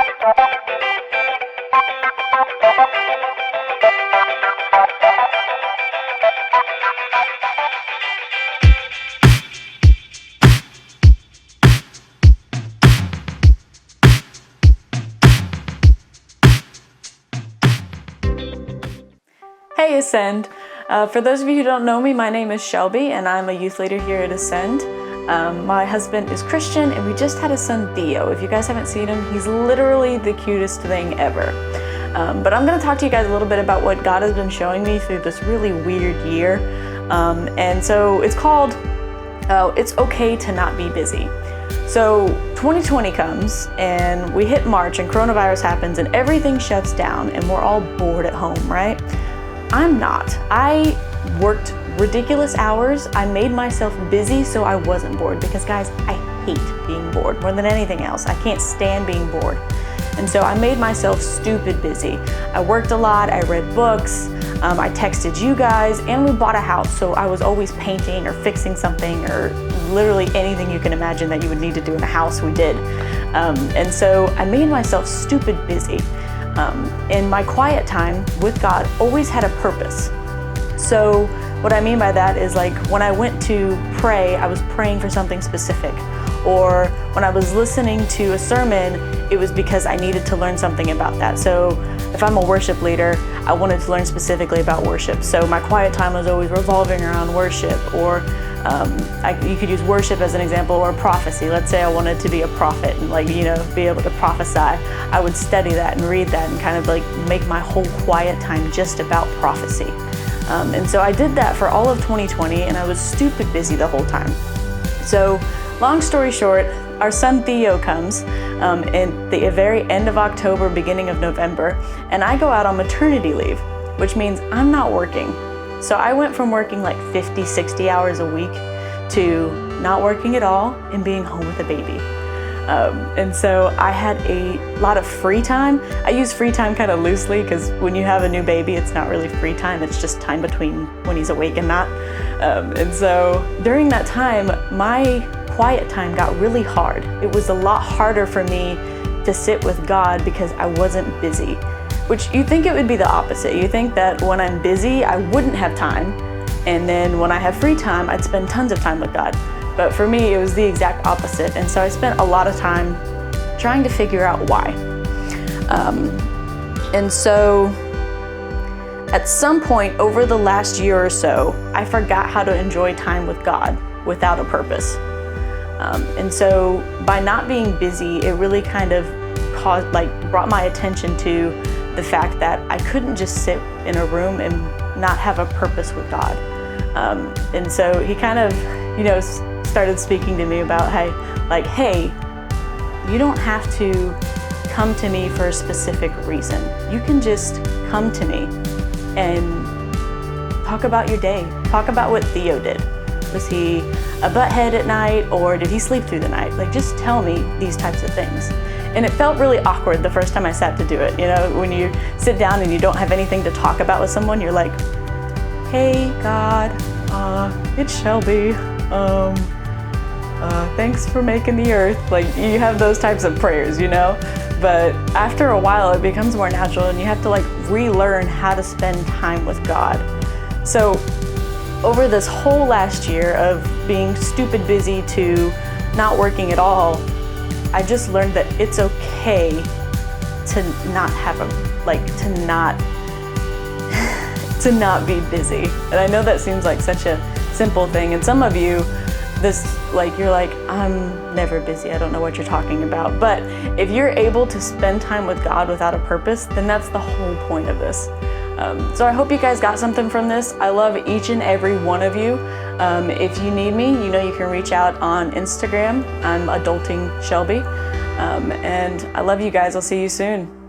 Hey Ascend! For those of you who don't know me, my name is Shelby and I'm a youth leader here at Ascend. My husband is Christian and we just had a son Theo. If you guys haven't seen him, he's literally the cutest thing ever. But I'm going to talk to you guys a little bit about what God has been showing me through this really weird year. And so it's called, It's Okay to Not Be Busy. So 2020 comes and we hit March and coronavirus happens and everything shuts down and we're all bored at home, right? I'm not. I worked ridiculous hours. I made myself busy so I wasn't bored because guys, I hate being bored more than anything else. I can't stand being bored. And so I made myself stupid busy. I worked a lot, I read books, I texted you guys, and we bought a house. So I was always painting or fixing something or literally anything you can imagine that you would need to do in a house, we did. And so I made myself stupid busy. And my quiet time with God always had a purpose. So what I mean by that is like when I went to pray, I was praying for something specific. Or when I was listening to a sermon, it was because I needed to learn something about that. So if I'm a worship leader, I wanted to learn specifically about worship. So my quiet time was always revolving around worship. Or you could use worship as an example, or prophecy. Let's say I wanted to be a prophet and be able to prophesy. I would study that and read that and kind of like make my whole quiet time just about prophecy. And so I did that for all of 2020 and I was stupid busy the whole time. So long story short, our son Theo comes in the very end of October, beginning of November, and I go out on maternity leave, which means I'm not working. So I went from working like 50, 60 hours a week to not working at all and being home with a baby. And so I had a lot of free time. I use free time kind of loosely because when you have a new baby, it's not really free time. It's just time between when he's awake and not. And so during that time, my quiet time got really hard. It was a lot harder for me to sit with God because I wasn't busy. Which you think it would be the opposite. You think that when I'm busy, I wouldn't have time. And then when I have free time, I'd spend tons of time with God. But for me, it was the exact opposite. And so I spent a lot of time trying to figure out why. And so at some point over the last year or so, I forgot how to enjoy time with God without a purpose. And so by not being busy, it really kind of brought my attention to the fact that I couldn't just sit in a room and not have a purpose with God. And so he kind of, started speaking to me about, hey, you don't have to come to me for a specific reason. You can just come to me and talk about your day. Talk about what Theo did. Was he a butthead at night or did he sleep through the night? Just tell me these types of things. And it felt really awkward the first time I sat to do it. When you sit down and you don't have anything to talk about with someone, you're like, hey God, it's Shelby. Thanks for making the earth. You have those types of prayers, But after a while, it becomes more natural and you have to relearn how to spend time with God. So over this whole last year of being stupid busy to not working at all, I just learned that it's okay to not have to not be busy. And I know that seems like such a simple thing. And some of you, you're like, I'm never busy. I don't know what you're talking about. But if you're able to spend time with God without a purpose, then that's the whole point of this. So I hope you guys got something from this. I love each and every one of you. If you need me, you can reach out on Instagram. I'm Adulting Shelby. And I love you guys. I'll see you soon.